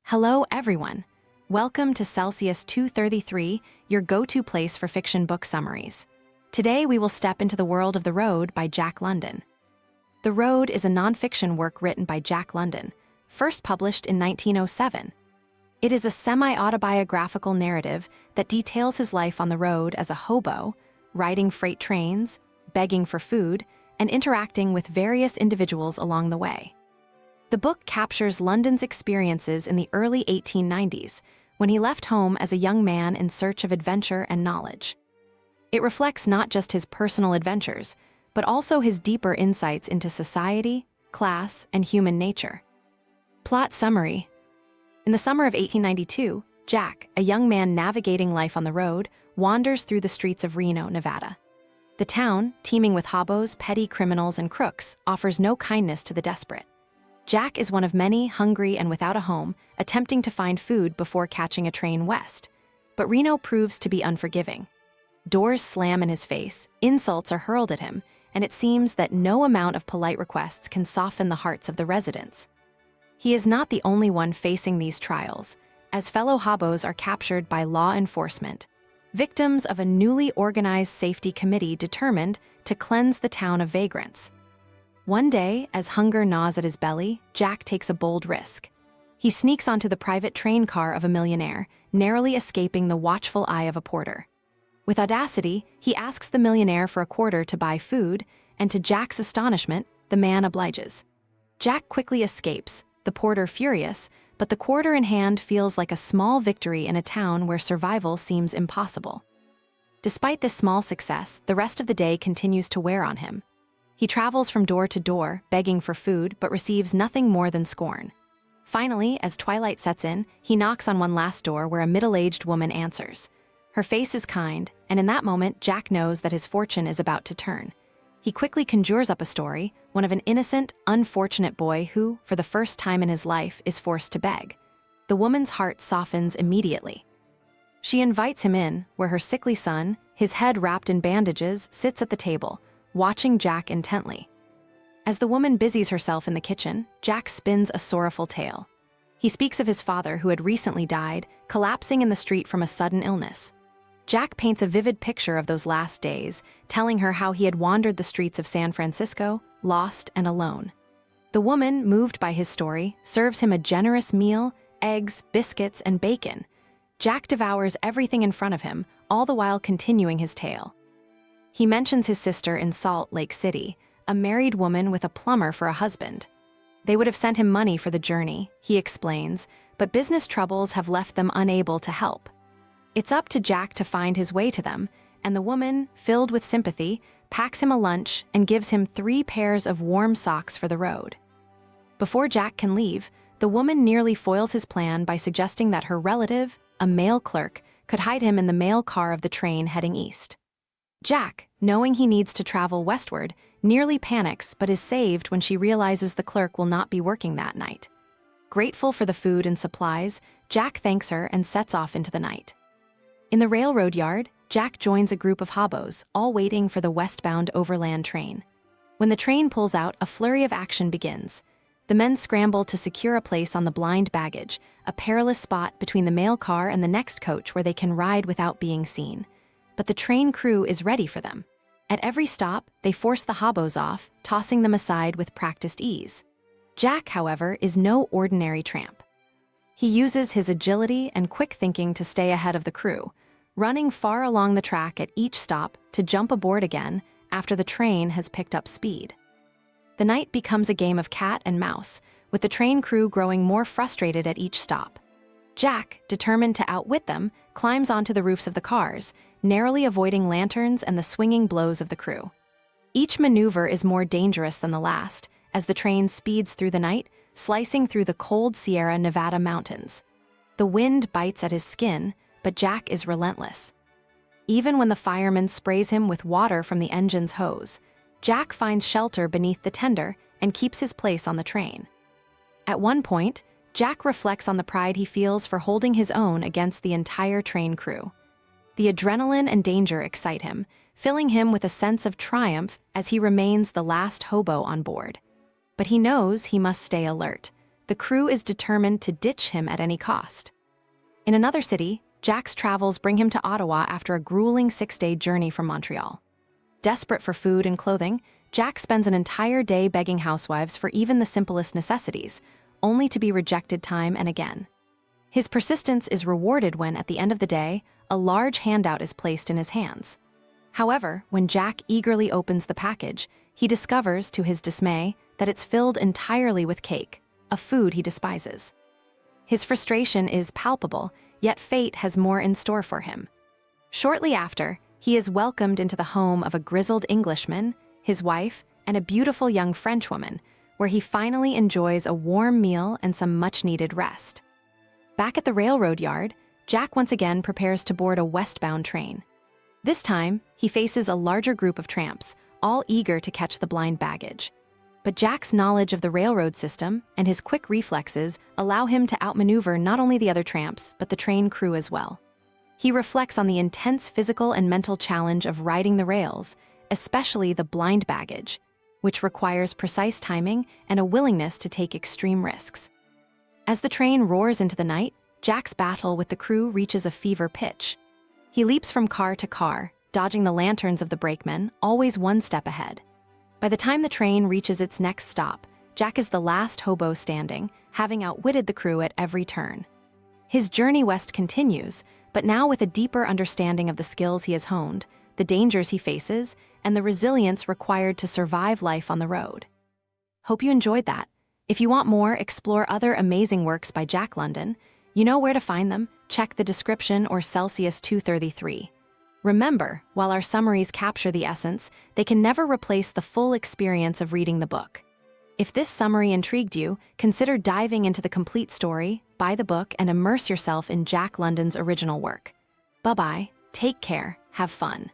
Hello, everyone. Welcome to Celsius 233, your go-to place for fiction book summaries. Today, we will step into the world of The Road by Jack London. The Road is a nonfiction work written by Jack London, first published in 1907. It is a semi-autobiographical narrative that details his life on the road as a hobo, riding freight trains, begging for food, and interacting with various individuals along the way. The book captures London's experiences in the early 1890s, when he left home as a young man in search of adventure and knowledge. It reflects not just his personal adventures, but also his deeper insights into society, class, and human nature. Plot summary. In the summer of 1892, Jack, a young man navigating life on the road, wanders through the streets of Reno, Nevada. The town, teeming with hobos, petty criminals, and crooks, offers no kindness to the desperate. Jack is one of many, hungry and without a home, attempting to find food before catching a train west. But Reno proves to be unforgiving. Doors slam in his face, insults are hurled at him, and it seems that no amount of polite requests can soften the hearts of the residents. He is not the only one facing these trials, as fellow hobos are captured by law enforcement, victims of a newly organized safety committee determined to cleanse the town of vagrants. One day, as hunger gnaws at his belly, Jack takes a bold risk. He sneaks onto the private train car of a millionaire, narrowly escaping the watchful eye of a porter. With audacity, he asks the millionaire for a quarter to buy food, and to Jack's astonishment, the man obliges. Jack quickly escapes, the porter furious, but the quarter in hand feels like a small victory in a town where survival seems impossible. Despite this small success, the rest of the day continues to wear on him. He travels from door to door, begging for food, but receives nothing more than scorn. Finally, as twilight sets in, he knocks on one last door where a middle-aged woman answers. Her face is kind, and in that moment, Jack knows that his fortune is about to turn. He quickly conjures up a story, one of an innocent, unfortunate boy who, for the first time in his life, is forced to beg. The woman's heart softens immediately. She invites him in, where her sickly son, his head wrapped in bandages, sits at the table, watching Jack intently. As the woman busies herself in the kitchen, Jack spins a sorrowful tale. He speaks of his father who had recently died, collapsing in the street from a sudden illness. Jack paints a vivid picture of those last days, telling her how he had wandered the streets of San Francisco, lost and alone. The woman, moved by his story, serves him a generous meal, eggs, biscuits, and bacon. Jack devours everything in front of him, all the while continuing his tale. He mentions his sister in Salt Lake City, a married woman with a plumber for a husband. They would have sent him money for the journey, he explains, but business troubles have left them unable to help. It's up to Jack to find his way to them, and the woman, filled with sympathy, packs him a lunch and gives him 3 pairs of warm socks for the road. Before Jack can leave, the woman nearly foils his plan by suggesting that her relative, a male clerk, could hide him in the mail car of the train heading east. Jack, knowing he needs to travel westward, nearly panics but is saved when she realizes the clerk will not be working that night. Grateful for the food and supplies, Jack thanks her and sets off into the night. In the railroad yard, Jack joins a group of hobos, all waiting for the westbound overland train. When the train pulls out, a flurry of action begins. The men scramble to secure a place on the blind baggage, a perilous spot between the mail car and the next coach where they can ride without being seen. But the train crew is ready for them. At every stop, they force the hobos off, tossing them aside with practiced ease. Jack, however, is no ordinary tramp. He uses his agility and quick thinking to stay ahead of the crew, running far along the track at each stop to jump aboard again after the train has picked up speed. The night becomes a game of cat and mouse, with the train crew growing more frustrated at each stop. Jack, determined to outwit them, climbs onto the roofs of the cars, narrowly avoiding lanterns and the swinging blows of the crew. Each maneuver is more dangerous than the last, as the train speeds through the night, slicing through the cold Sierra Nevada mountains. The wind bites at his skin, but Jack is relentless. Even when the fireman sprays him with water from the engine's hose, Jack finds shelter beneath the tender and keeps his place on the train. At one point, Jack reflects on the pride he feels for holding his own against the entire train crew. The adrenaline and danger excite him, filling him with a sense of triumph as he remains the last hobo on board. But he knows he must stay alert. the crew is determined to ditch him at any cost. In another city, Jack's travels bring him to Ottawa after a grueling 6-day journey from Montreal. Desperate for food and clothing, Jack spends an entire day begging housewives for even the simplest necessities, only to be rejected time and again. His persistence is rewarded when, at the end of the day, a large handout is placed in his hands. However, when Jack eagerly opens the package, he discovers, to his dismay, that it's filled entirely with cake, a food he despises. His frustration is palpable, yet fate has more in store for him. Shortly after, he is welcomed into the home of a grizzled Englishman, his wife, and a beautiful young Frenchwoman, where he finally enjoys a warm meal and some much-needed rest. Back at the railroad yard, Jack once again prepares to board a westbound train. This time, he faces a larger group of tramps, all eager to catch the blind baggage. But Jack's knowledge of the railroad system and his quick reflexes allow him to outmaneuver not only the other tramps, but the train crew as well. He reflects on the intense physical and mental challenge of riding the rails, especially the blind baggage, which requires precise timing and a willingness to take extreme risks. As the train roars into the night, Jack's battle with the crew reaches a fever pitch. He leaps from car to car, dodging the lanterns of the brakemen, always one step ahead. By the time the train reaches its next stop, Jack is the last hobo standing, having outwitted the crew at every turn. His journey west continues, but now with a deeper understanding of the skills he has honed, the dangers he faces, and the resilience required to survive life on the road. Hope you enjoyed that. If you want more, explore other amazing works by Jack London. You know where to find them. Check the description or Celsius 233. Remember, while our summaries capture the essence, they can never replace the full experience of reading the book. If this summary intrigued you, consider diving into the complete story, buy the book, and immerse yourself in Jack London's original work. Bye-bye, take care, have fun.